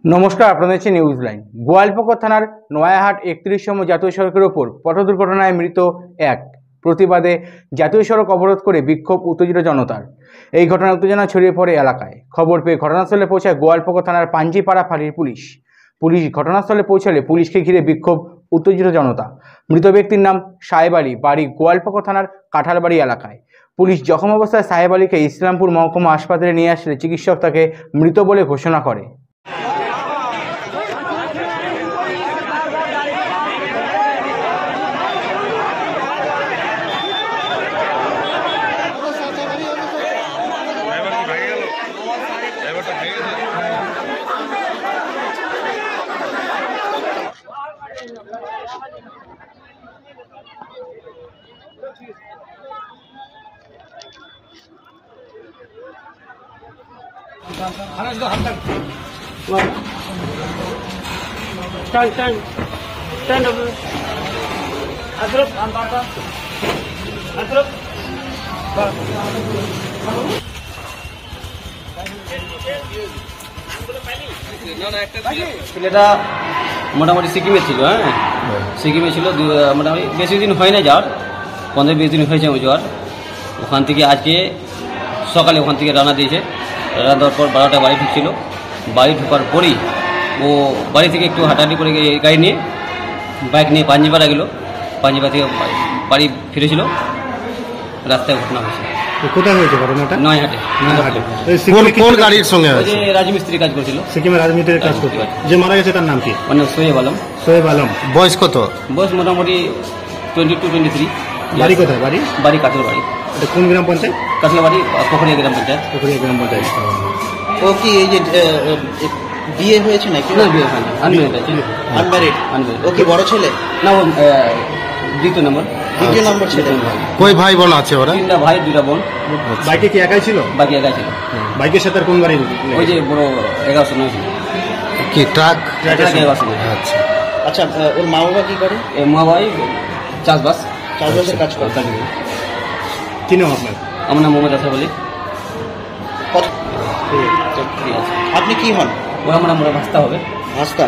নমস্কার, আপনাদের হচ্ছে নিউজ লাইন। গোয়ালপুকুর থানার নয়াহাট 31তম জাতীয় সড়কের ওপর পথ দুর্ঘটনায় মৃত এক। প্রতিবাদে জাতীয় সড়ক অবরোধ করে বিক্ষোভ উত্তেজিত জনতার। এই ঘটনার উত্তেজনা ছড়িয়ে পড়ে এলাকায়। খবর পেয়ে ঘটনাস্থলে পৌঁছায় গোয়ালপুকুর থানার পাঞ্জিপাড়া ফাঁড়ির পুলিশ। ঘটনাস্থলে পৌঁছালে পুলিশকে ঘিরে বিক্ষোভ উত্তেজিত জনতা। মৃত ব্যক্তির নাম সাহেব আলী, বাড়ি গোয়ালপুকুর থানার কাঁঠালবাড়ি এলাকায়। পুলিশ জখম অবস্থায় সাহেব আলীকে ইসলামপুর মহকুমা হাসপাতালে নিয়ে আসলে চিকিৎসক তাকে মৃত বলে ঘোষণা করে। ছেলেটা মোটামুটি সিকিমে ছিল। সিকিমে ছিল, মোটামুটি বেশি দিন হয় না যাওয়ার, 15-20 দিন হয়েছে যাওয়ার। ওখান থেকে আজকে সকালে ওখান থেকে রান্না দিয়েছে। রান্না দেওয়ার পর 12টায় বাড়ি ঢুকছিল। বাড়ি ঢোকার পরেই ও বাড়ি থেকে একটু হাঁটাহাঁটি করে গাড়ি নিয়ে বাইক নিয়ে পাঞ্জিপাড়া গেল। পাঞ্জিপাড়া থেকে বাড়ি ফিরেছিল, রাস্তায় ঘটনা হয়েছে। কোথায় হয়েছে ঘটনাটা? নয়াহাটে। কোন গাড়ির সঙ্গে? রাজমিস্ত্রি কাজ করছিল, সিকিমে রাজমিস্ত্রির কাজ করছিল। যে মারা গেছে তার নাম কি? মানে সোহেব আলম। সোহেব আলম। বয়স কত? বয়স মোটামুটি 22-23। বাড়ি কোথায়? বাড়ি কাঁঠালবাড়ি। এটা কোন গ্রাম পঞ্চায়েত? কাঁঠালবাড়ি পোখরিয়া গ্রাম পঞ্চায়েত। পোখরিয়া গ্রাম পঞ্চায়েত। ও কি এই যে বিয়ে হয়েছে নাকি? না, বিয়ে হয়নি, আনম্যারিড। ও কি বড় ছেলে? না, ও দ্বিতীয় নম্বর ছেলে। কই ভাই বোন আছে ওরা? 3টা ভাই 2টা বোন। বাইকে কি একাই ছিল? বাকি একাই ছিল। বাইকের সাথে আর কোন গাড়ি? ওই যে বড় 1100 ছিল। কি ট্রাক? আচ্ছা আচ্ছা, ওর মা বাবা কি করে? মা ভাই চাষবাসের কাজ করে। কি নাম আপনার? আমার নাম মোহাম্মদ আসফ আলী। আপনি কি হন? ওরা আমার ভাস্তা হবে। ভাস্তা।